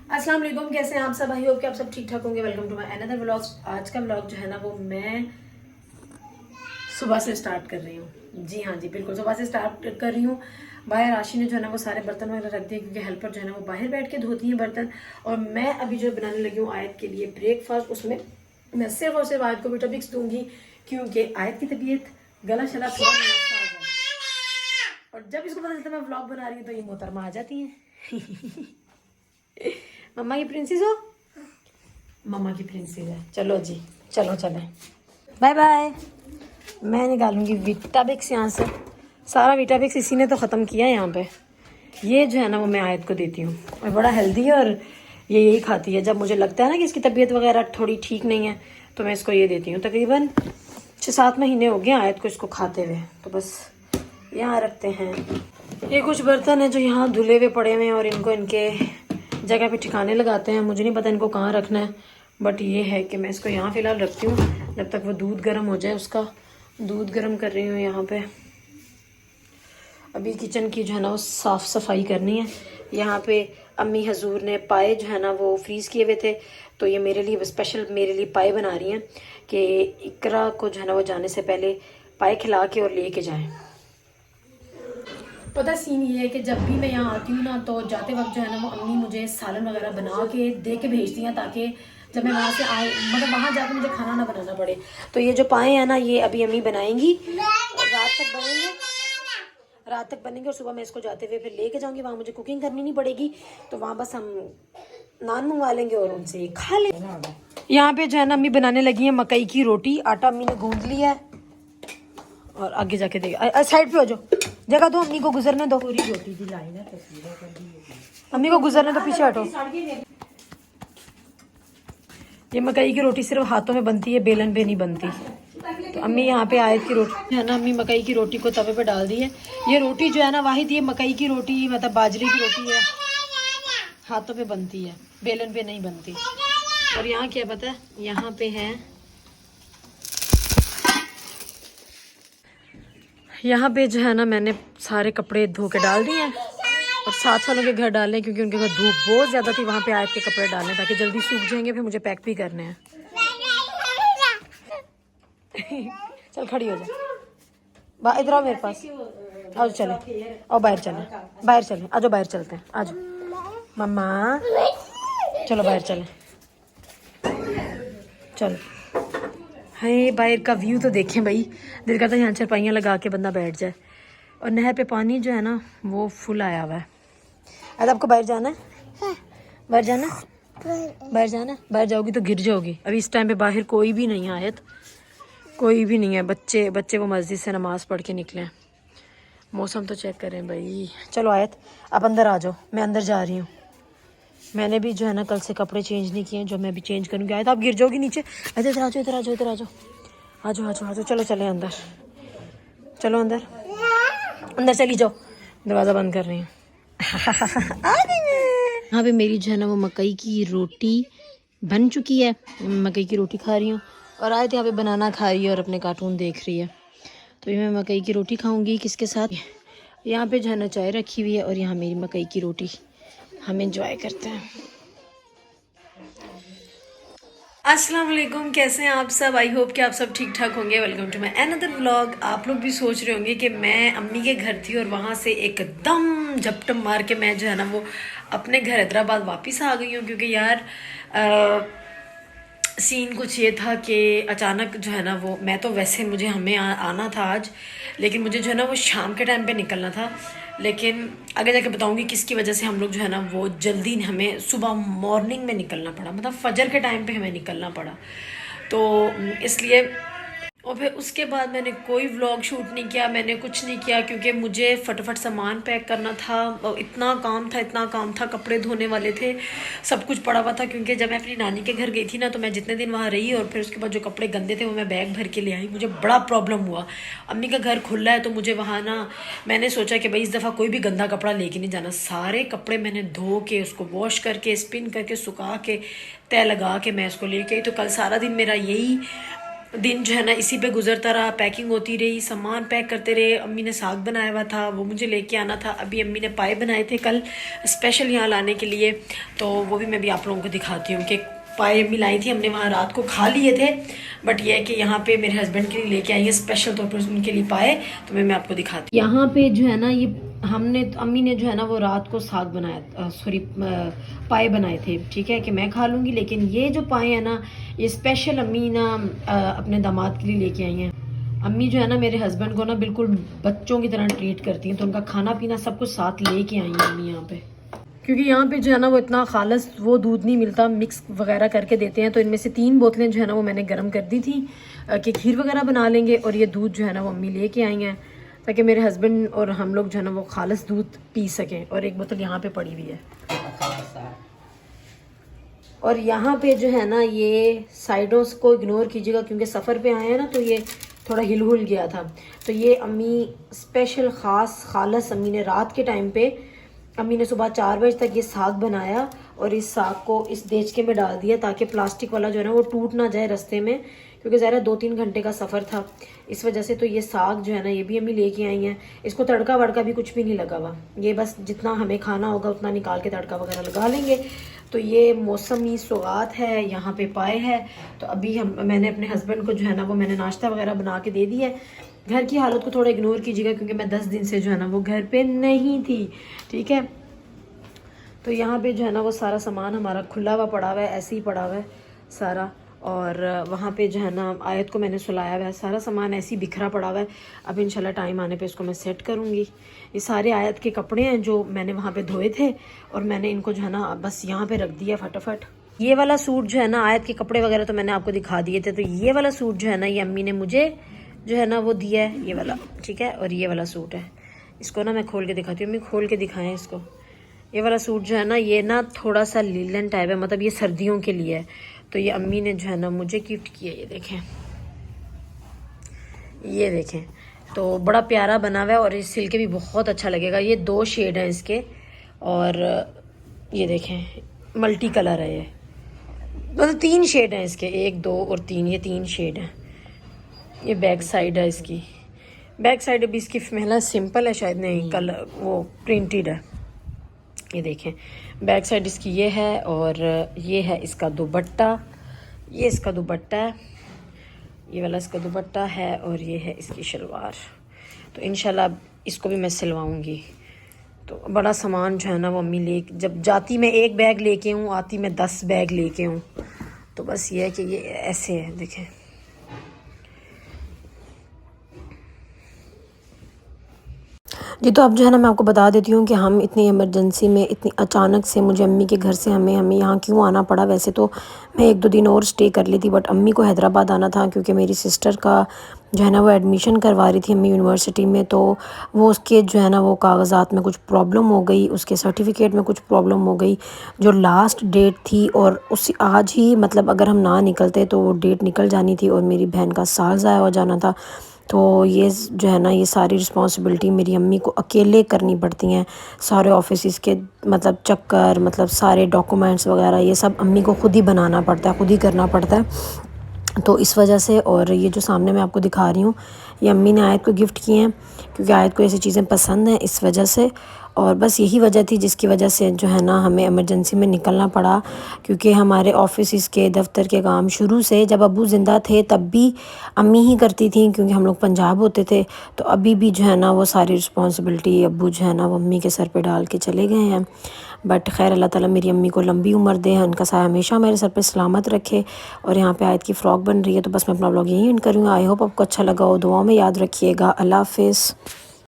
अस्सलाम वालेकुम, कैसे हैं आप सब? आई होप कि आप सब ठीक ठाक होंगे। Welcome to my another vlog. आज का व्लॉग जो है ना वो मैं सुबह से स्टार्ट कर रही हूँ। जी हाँ जी, बिल्कुल सुबह से स्टार्ट कर रही हूँ। बाहर आशी ने जो है ना वो सारे बर्तन वगैरह रख दिए क्योंकि हेल्पर जो है ना वो बाहर बैठ के धोती हैं बर्तन। और मैं अभी जो बनाने लगी हूँ आयत के लिए ब्रेकफास्ट। उसमें मैं सिर्फ और सिर्फ आयत को विटामिक्स दूंगी क्योंकि आयत की तबीयत गला शला थोड़ा नसा आ जाए। और जब इसको पता चलता है मैं व्लॉग बना रही हूँ तो ये मोहतरमा आ जाती हैं। मम्मा की प्रिंसेस हो, मम्मा की प्रिंसेस है। चलो जी, चलो चले, बाय बाय। मैं निकालूंगी विटामिक्स यहाँ से। सारा विटामिक्स इसी ने तो ख़त्म किया है यहाँ पे। ये जो है ना वो मैं आयत को देती हूँ और बड़ा हेल्दी है और ये यही खाती है। जब मुझे लगता है ना कि इसकी तबीयत वगैरह थोड़ी ठीक नहीं है तो मैं इसको ये देती हूँ। तकरीबन 6-7 महीने हो गए आयत को इसको खाते हुए। तो बस यहाँ रखते हैं। ये कुछ बर्तन है जो यहाँ धुले हुए पड़े हुए हैं और इनको इनके जगह पे ठिकाने लगाते हैं। मुझे नहीं पता इनको कहाँ रखना है, बट ये है कि मैं इसको यहाँ फ़िलहाल रखती हूँ जब तक वो दूध गर्म हो जाए। उसका दूध गर्म कर रही हूँ यहाँ पे। अभी किचन की जो है ना वो साफ़ सफाई करनी है। यहाँ पे अम्मी हजूर ने पाए जो है ना वो फ्रीज़ किए हुए थे, तो ये मेरे लिए स्पेशल मेरे लिए पाए बना रही हैं कि इकरा को जो है ना वो जाने से पहले पाए खिला के और ले के जाएँ। पता सीन ये है कि जब भी मैं यहाँ आती हूँ ना तो जाते वक्त जो है ना वो अम्मी मुझे सालन वगैरह बना के दे के भेजती हैं ताकि जब मैं वहाँ से आए मतलब वहाँ जाकर मुझे खाना ना बनाना पड़े। तो ये जो पाए हैं ना ये अभी अम्मी बनाएंगी और रात तक बनेंगे और सुबह मैं इसको जाते हुए फिर लेके जाऊँगी। वहाँ मुझे कुकिंग करनी नहीं पड़ेगी, तो वहाँ बस हम नान मंगवा लेंगे और उनसे खा लेंगे। यहाँ पे जो है ना अम्मी बनाने लगी है मकई की रोटी। आटा अम्मी ने गूंद लिया है और आगे जाके देगा। साइड पे हो जाओ, जगह दो अम्मी को गुजरने दो। पूरी रोटी दिलाई ना, अम्मी को गुजरने दो, पीछे हटो। ये मकई की रोटी सिर्फ हाथों में बनती है, बेलन पे नहीं बनती। तो अम्मी यहाँ पे आयत की रोटी है ना, अम्मी मकई की रोटी को तवे पे डाल दी है। ये रोटी जो है ना वाहिद ये मकई की रोटी मतलब बाजरे की रोटी है, हाथों पे बनती है, बेलन पे नहीं बनती। और यहाँ क्या पता है, यहाँ पे है, यहाँ पे जो है ना मैंने सारे कपड़े धो के डाल दिए हैं और साथ वालों के घर डालने क्योंकि उनके घर धूप बहुत ज़्यादा थी। वहाँ पे आयत के कपड़े डालने ताकि जल्दी सूख जाएंगे, फिर मुझे पैक भी करने हैं। चल खड़ी हो जा, इधर आओ मेरे पास, आओ चले, आओ बाहर चले, बाहर चले, आ जाओ बाहर चलते हैं, आ जाओ मम्मा, चलो बाहर चले, चलो। हाय बाहर का व्यू तो देखें भाई, दिल करता है यहाँ चरपाइयाँ लगा के बंदा बैठ जाए। और नहर पे पानी जो है ना वो फुल आया हुआ है। आज आपको बाहर जाना है? बाहर जाना है? बाहर जाना है? बाहर जाओगी तो गिर जाओगी। अभी इस टाइम पे बाहर कोई भी नहीं है आयत, कोई भी नहीं है। बच्चे वो मस्जिद से नमाज़ पढ़ के निकले हैं। मौसम तो चेक करें भाई। चलो आयत आप अंदर आ जाओ, मैं अंदर जा रही हूँ। मैंने भी जो है ना कल से कपड़े चेंज नहीं किए, जो मैं भी चेंज करूँगी। आयत आप गिर जाओगी नीचे। इधर आ जाओ, इधर आ जाओ, इधर आ जाओ, आ जाओ, आ जाओ, आ जाओ। चलो चले अंदर, चलो अंदर, अंदर चली जाओ। दरवाज़ा बंद कर रही हूँ। यहाँ पे मेरी जो है ना वो मकई की रोटी बन चुकी है। मकई की रोटी खा रही हूँ और आयत यहाँ पे बनाना खा रही है और अपने कार्टून देख रही है। तो ये मैं मकई की रोटी खाऊंगी किसके साथ? यहाँ पे जो है ना चाय रखी हुई है और यहाँ मेरी मकई की रोटी हम एंजॉय करते हैं। अस्सलाम वालेकुम, कैसे हैं आप सब? आई होप कि आप सब ठीक ठाक होंगे। Welcome to my another vlog. आप लोग भी सोच रहे होंगे कि मैं अम्मी के घर थी और वहाँ से एकदम झपटम मार के मैं जो है ना वो अपने घर हैदराबाद वापस आ गई हूँ क्योंकि यार सीन कुछ ये था कि अचानक जो है ना वो मैं तो वैसे मुझे हमें आना था आज, लेकिन मुझे जो है ना वो शाम के टाइम पे निकलना था। लेकिन आगे जाके बताऊंगी किसकी वजह से हम लोग जो है ना वो जल्दी हमें सुबह मॉर्निंग में निकलना पड़ा, मतलब फजर के टाइम पे हमें निकलना पड़ा। तो इसलिए और फिर उसके बाद मैंने कोई व्लॉग शूट नहीं किया, मैंने कुछ नहीं किया क्योंकि मुझे फटाफट सामान पैक करना था। इतना काम था, कपड़े धोने वाले थे, सब कुछ पड़ा हुआ था। क्योंकि जब मैं अपनी नानी के घर गई थी ना तो मैं जितने दिन वहाँ रही और फिर उसके बाद जो कपड़े गंदे थे वो मैं बैग भर के ले आई। मुझे बड़ा प्रॉब्लम हुआ। अम्मी का घर खुला है तो मुझे वहाँ ना मैंने सोचा कि भाई इस दफ़ा कोई भी गंदा कपड़ा लेके नहीं जाना। सारे कपड़े मैंने धो के उसको वॉश करके स्पिन करके सुखा के तय लगा के मैं इसको लेके आई। तो कल सारा दिन मेरा यही दिन जो है ना इसी पे गुजरता रहा, पैकिंग होती रही, सामान पैक करते रहे। अम्मी ने साग बनाया हुआ था, वो मुझे लेके आना था। अभी अम्मी ने पाए बनाए थे कल स्पेशल यहाँ लाने के लिए, तो वो भी मैं भी आप लोगों को दिखाती हूँ कि पाए अम्मी लाई थी। हमने वहाँ रात को खा लिए थे, बट ये है कि यहाँ पे मेरे हस्बैंड के लिए लेके आई है स्पेशल तौर पर उनके लिए पाए, तो मैं आपको दिखाती हूँ। यहाँ पे जो है ना ये हमने अम्मी ने जो है ना वो रात को साग बनाया, सॉरी पाए बनाए थे, ठीक है, कि मैं खा लूँगी। लेकिन ये जो पाए हैं ना ये स्पेशल अम्मी ना अपने दामाद के लिए लेके आई हैं। अम्मी जो है ना मेरे हस्बैंड को ना बिल्कुल बच्चों की तरह ट्रीट करती हैं, तो उनका खाना पीना सब कुछ साथ लेके आई हैं अम्मी यहाँ पे। क्योंकि यहाँ पे जो है ना वो इतना खालस वो दूध नहीं मिलता, मिक्स वगैरह करके देते हैं। तो इनमें से 3 बोतलें जो है ना वो मैंने गर्म कर दी थी कि खीर वगैरह बना लेंगे, और ये दूध जो है ना वो अम्मी लेके आई हैं ताकि मेरे हस्बैंड और हम लोग जो है ना वो खालस दूध पी सकें। और एक बोतल यहाँ पे पड़ी हुई है। और यहाँ पे जो है ना ये साइडों को इग्नोर कीजिएगा क्योंकि सफ़र पे आए हैं ना तो ये थोड़ा हिल हुल गया था। तो ये अम्मी स्पेशल ख़ास खालस अम्मी ने रात के टाइम पे अम्मी ने सुबह 4 बजे तक ये साग बनाया, और इस साग को इस देचके में डाल दिया ताकि प्लास्टिक वाला जो है ना वो टूट ना जाए रास्ते में, क्योंकि ज़रा 2-3 घंटे का सफ़र था इस वजह से। तो ये साग जो है ना ये भी अम्मी लेके आई हैं। इसको तड़का वड़का भी कुछ भी नहीं लगा हुआ, ये बस जितना हमें खाना होगा उतना निकाल के तड़का वगैरह लगा लेंगे। तो ये मौसमी सौगात है, यहाँ पे पाए है। तो अभी मैंने अपने हस्बैंड को जो है ना वो मैंने नाश्ता वगैरह बना के दे दिया है। घर की हालत को थोड़ा इग्नोर कीजिएगा क्योंकि मैं 10 दिन से जो है ना वो घर पे नहीं थी, ठीक है। तो यहाँ पे जो है ना वो सारा सामान हमारा खुला हुआ पड़ा हुआ है, ऐसे ही पड़ा हुआ है सारा। और वहाँ पे जो है ना आयत को मैंने सुलाया हुआ है, सारा सामान ऐसे ही बिखरा पड़ा हुआ है। अब इंशाल्लाह टाइम आने पे इसको मैं सेट करूँगी। ये सारे आयत के कपड़े हैं जो मैंने वहाँ पे धोए थे, और मैंने इनको जो है ना बस यहाँ पे रख दिया फटाफट। ये वाला सूट जो है ना आयत के कपड़े वगैरह तो मैंने आपको दिखा दिए थे। तो ये वाला सूट जो है ना ये अम्मी ने मुझे जो है ना वो दिया है, ये वाला, ठीक है। और ये वाला सूट है, इसको ना मैं खोल के दिखाती हूँ। अम्मी खोल के दिखाएं इसको। ये वाला सूट जो है ना ये ना थोड़ा सा लीलन टाइप है, मतलब ये सर्दियों के लिए है। तो ये अम्मी ने जो है ना मुझे गिफ्ट किया, ये देखें, ये देखें। तो बड़ा प्यारा बना हुआ है और इस सिल के भी बहुत अच्छा लगेगा। ये 2 शेड हैं इसके, और ये देखें मल्टी कलर है, ये मतलब 3 शेड हैं इसके, 1 2 और 3, ये 3 शेड हैं। ये बैक साइड है इसकी, बैक साइड अभी इसकी मेहनत सिंपल है शायद, नहीं कलर वो प्रिंटेड है। ये देखें बैक साइड इसकी ये है, और ये है इसका दुपट्टा, ये इसका दुपट्टा है, ये वाला इसका दुपट्टा है, और ये है इसकी शलवार। तो इंशाल्लाह इसको भी मैं सिलवाऊंगी। तो बड़ा सामान जो है ना वो अम्मी ले, जब जाती मैं 1 बैग लेके हूँ, आती मैं 10 बैग लेके हूँ। तो बस ये है कि ये ऐसे है, देखें। जी तो अब जो है ना मैं आपको बता देती हूँ कि हम इतनी इमरजेंसी में, इतनी अचानक से मुझे अम्मी के घर से हमें यहाँ क्यों आना पड़ा। वैसे तो मैं 1-2 दिन और स्टे कर लेती, बट अम्मी को हैदराबाद आना था क्योंकि मेरी सिस्टर का जो है ना वो एडमिशन करवा रही थी अम्मी यूनिवर्सिटी में। तो वो उसके जो है ना वो कागज़ात में कुछ प्रॉब्लम हो गई, उसके सर्टिफिकेट में कुछ प्रॉब्लम हो गई। जो लास्ट डेट थी और उस आज ही मतलब अगर हम ना निकलते तो वो डेट निकल जानी थी, और मेरी बहन का साल ज़ाया हो जाना था। तो ये जो है ना ये सारी रिस्पॉन्सिबिलिटी मेरी अम्मी को अकेले करनी पड़ती हैं। सारे ऑफिस के मतलब चक्कर, मतलब सारे डॉक्यूमेंट्स वगैरह ये सब अम्मी को खुद ही बनाना पड़ता है, खुद ही करना पड़ता है। तो इस वजह से, और ये जो सामने मैं आपको दिखा रही हूँ ये अम्मी ने आयत को गिफ्ट किए हैं क्योंकि आयत को ऐसी चीज़ें पसंद हैं, इस वजह से। और बस यही वजह थी जिसकी वजह से जो है ना हमें इमरजेंसी में निकलना पड़ा, क्योंकि हमारे ऑफिस के दफ्तर के काम शुरू से जब अब्बू ज़िंदा थे तब भी अम्मी ही करती थी, क्योंकि हम लोग पंजाब होते थे। तो अभी भी जो है ना वो सारी रिस्पॉन्सिबिलिटी अब्बू जो है ना वो अम्मी के सर पे डाल के चले गए हैं। बट खैर अल्लाह ताला मेरी अम्मी को लंबी उम्र दे, उनका साया हमेशा मेरे सर पे सलामत रखे। और यहाँ पे आयत की फ़्रॉक बन रही है, तो बस मैं अपना ब्लॉग यहीं एंड करूँगी। आई होप आपको अच्छा लगा हो, दुआओं में याद रखिएगा। अल्लाह हाफ़िज़।